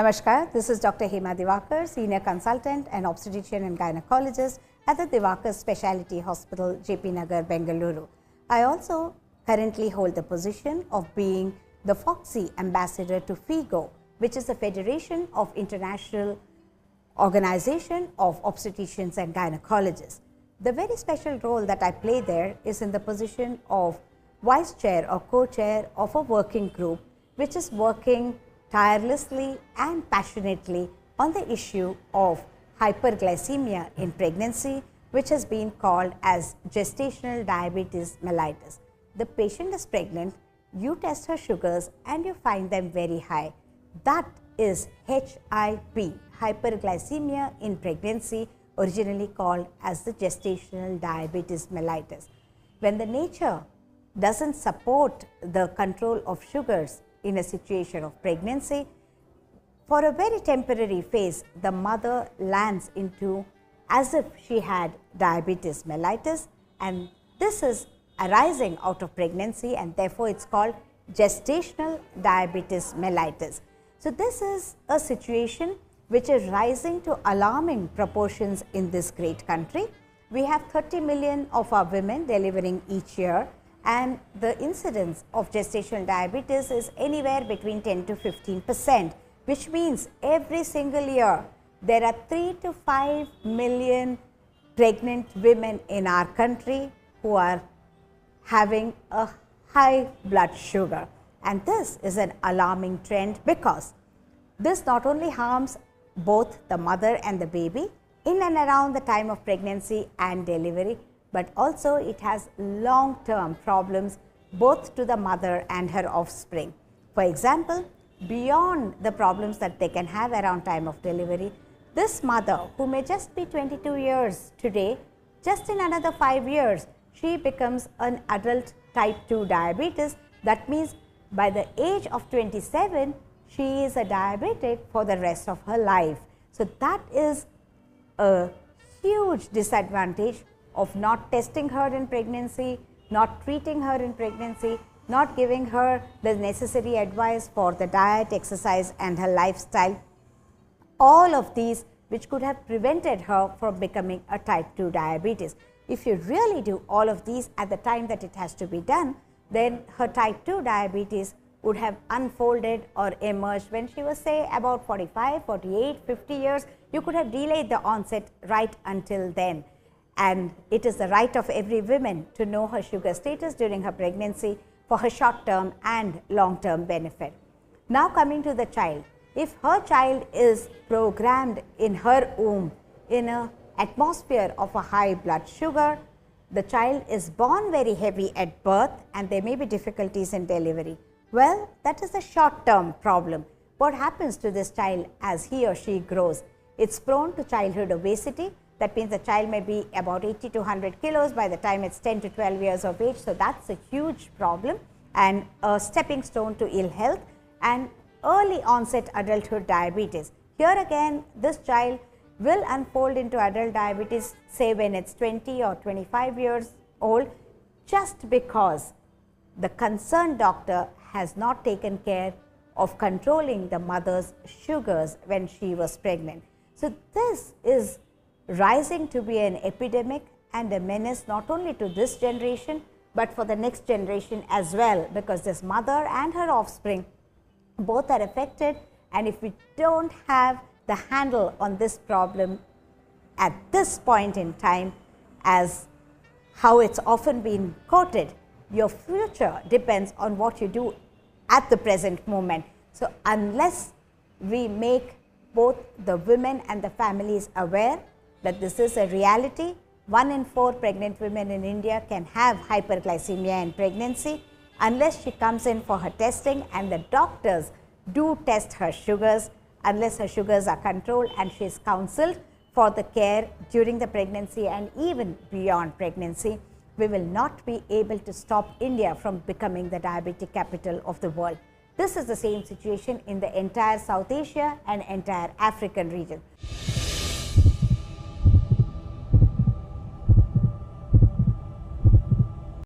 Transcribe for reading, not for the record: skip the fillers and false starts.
Namaskar, this is Dr. Hema Divakar, Senior Consultant and Obstetrician and Gynecologist at the Divakar Specialty Hospital, JP Nagar, Bengaluru. I also currently hold the position of being the FOXY Ambassador to FIGO, which is the Federation of International Organization of Obstetricians and Gynecologists. The very special role that I play there is in the position of Vice Chair or Co-Chair of a working group which is working tirelessly and passionately on the issue of hyperglycemia in pregnancy, which has been called as gestational diabetes mellitus. The patient is pregnant, you test her sugars and you find them very high. That is HIP, hyperglycemia in pregnancy, originally called as the gestational diabetes mellitus. When the nature doesn't support the control of sugars in a situation of pregnancy, for a very temporary phase, the mother lands into as if she had diabetes mellitus, and this is arising out of pregnancy, and therefore it's called gestational diabetes mellitus. So this is a situation which is rising to alarming proportions in this great country. We have 30 million of our women delivering each year, and the incidence of gestational diabetes is anywhere between 10 to 15%, which means every single year there are 3 to 5 million pregnant women in our country who are having a high blood sugar. And this is an alarming trend because this not only harms both the mother and the baby in and around the time of pregnancy and delivery, but also it has long-term problems both to the mother and her offspring. For example, beyond the problems that they can have around time of delivery, this mother who may just be 22 years today, just in another 5 years, she becomes an adult type 2 diabetes. That means by the age of 27, she is a diabetic for the rest of her life. So that is a huge disadvantage of not testing her in pregnancy, not treating her in pregnancy, not giving her the necessary advice for the diet, exercise and her lifestyle. All of these which could have prevented her from becoming a type 2 diabetes. If you really do all of these at the time that it has to be done, then her type 2 diabetes would have unfolded or emerged when she was, say, about 45, 48, 50 years. You could have delayed the onset right until then. And it is the right of every woman to know her sugar status during her pregnancy for her short-term and long-term benefit. Now coming to the child, if her child is programmed in her womb in an atmosphere of a high blood sugar, the child is born very heavy at birth and there may be difficulties in delivery. Well, that is a short-term problem. What happens to this child as he or she grows? It's prone to childhood obesity. That means the child may be about 80 to 100 kilos by the time it's 10 to 12 years of age. So that's a huge problem and a stepping stone to ill health and early onset adulthood diabetes. Here again, this child will unfold into adult diabetes, say when it's 20 or 25 years old, just because the concerned doctor has not taken care of controlling the mother's sugars when she was pregnant. So this is rising to be an epidemic and a menace not only to this generation, but for the next generation as well, because this mother and her offspring both are affected, and if we don't have the handle on this problem at this point in time, as how it's often been quoted, your future depends on what you do at the present moment. So unless we make both the women and the families aware that this is a reality, 1 in 4 pregnant women in India can have hyperglycemia in pregnancy unless she comes in for her testing and the doctors do test her sugars, unless her sugars are controlled and she is counseled for the care during the pregnancy and even beyond pregnancy, we will not be able to stop India from becoming the diabetic capital of the world. This is the same situation in the entire South Asia and entire African region.